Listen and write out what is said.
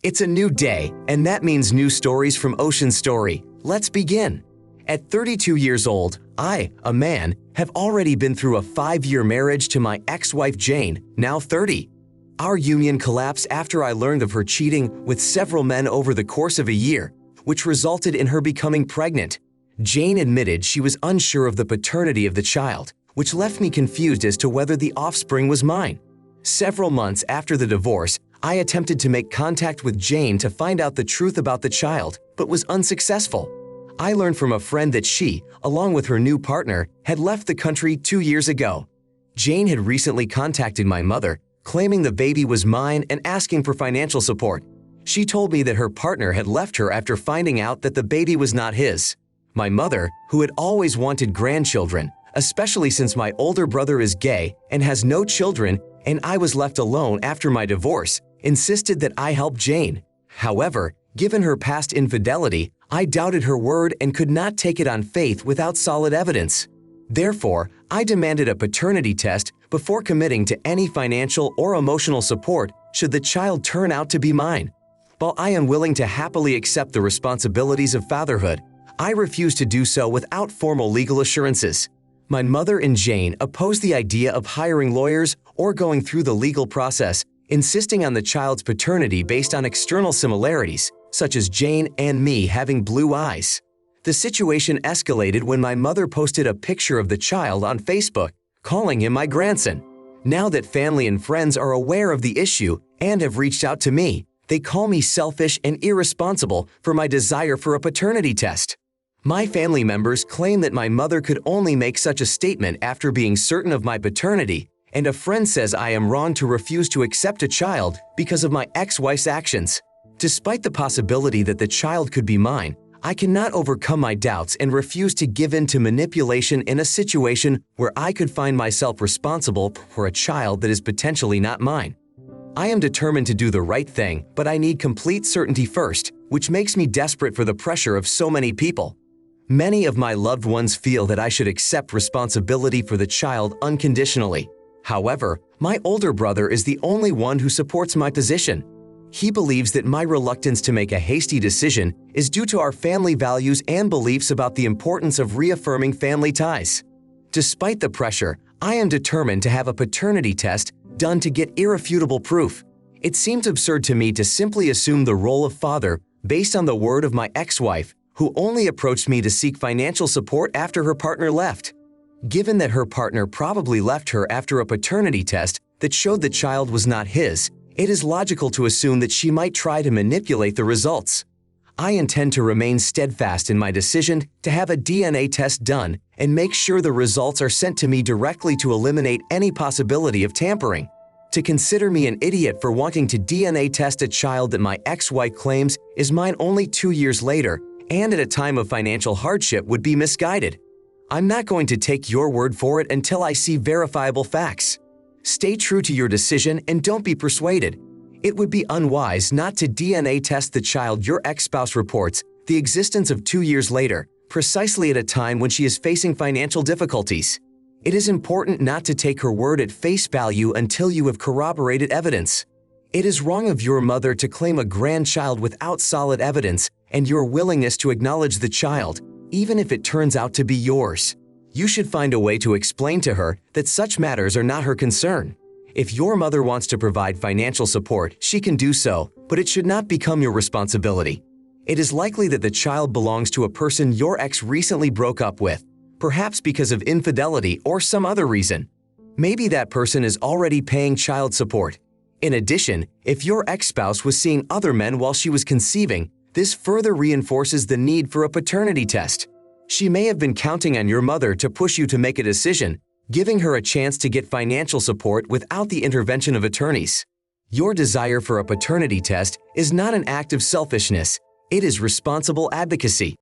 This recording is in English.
It's a new day, and that means new stories from Ocean Story. Let's begin. At 32 years old, I, a man, have already been through a 5-year marriage to my ex-wife Jane, now 30. Our union collapsed after I learned of her cheating with several men over the course of a year, which resulted in her becoming pregnant. Jane admitted she was unsure of the paternity of the child, which left me confused as to whether the offspring was mine. Several months after the divorce, I attempted to make contact with Jane to find out the truth about the child, but was unsuccessful. I learned from a friend that she, along with her new partner, had left the country 2 years ago. Jane had recently contacted my mother, claiming the baby was mine and asking for financial support. She told me that her partner had left her after finding out that the baby was not his. My mother, who had always wanted grandchildren, especially since my older brother is gay and has no children and I was left alone after my divorce, insisted that I help Jane. However, given her past infidelity, I doubted her word and could not take it on faith without solid evidence. Therefore, I demanded a paternity test before committing to any financial or emotional support should the child turn out to be mine. While I am willing to happily accept the responsibilities of fatherhood, I refuse to do so without formal legal assurances. My mother and Jane opposed the idea of hiring lawyers or going through the legal process, insisting on the child's paternity based on external similarities, such as Jane and me having blue eyes. The situation escalated when my mother posted a picture of the child on Facebook, calling him my grandson. Now that family and friends are aware of the issue and have reached out to me, they call me selfish and irresponsible for my desire for a paternity test. My family members claim that my mother could only make such a statement after being certain of my paternity, and a friend says I am wrong to refuse to accept a child because of my ex-wife's actions. Despite the possibility that the child could be mine, I cannot overcome my doubts and refuse to give in to manipulation in a situation where I could find myself responsible for a child that is potentially not mine. I am determined to do the right thing, but I need complete certainty first, which makes me desperate for the pressure of so many people. Many of my loved ones feel that I should accept responsibility for the child unconditionally. However, my older brother is the only one who supports my position. He believes that my reluctance to make a hasty decision is due to our family values and beliefs about the importance of reaffirming family ties. Despite the pressure, I am determined to have a paternity test done to get irrefutable proof. It seems absurd to me to simply assume the role of father based on the word of my ex-wife, who only approached me to seek financial support after her partner left. Given that her partner probably left her after a paternity test that showed the child was not his, it is logical to assume that she might try to manipulate the results. I intend to remain steadfast in my decision to have a DNA test done and make sure the results are sent to me directly to eliminate any possibility of tampering. To consider me an idiot for wanting to DNA test a child that my ex-wife claims is mine only 2 years later and at a time of financial hardship would be misguided. I'm not going to take your word for it until I see verifiable facts. Stay true to your decision and don't be persuaded. It would be unwise not to DNA test the child your ex-spouse reports the existence of 2 years later, precisely at a time when she is facing financial difficulties. It is important not to take her word at face value until you have corroborated evidence. It is wrong of your mother to claim a grandchild without solid evidence and your willingness to acknowledge the child, even if it turns out to be yours. You should find a way to explain to her that such matters are not her concern. If your mother wants to provide financial support, she can do so, but it should not become your responsibility. It is likely that the child belongs to a person your ex recently broke up with, perhaps because of infidelity or some other reason. Maybe that person is already paying child support. In addition, if your ex-spouse was seeing other men while she was conceiving, this further reinforces the need for a paternity test. She may have been counting on your mother to push you to make a decision, giving her a chance to get financial support without the intervention of attorneys. Your desire for a paternity test is not an act of selfishness, it is responsible advocacy.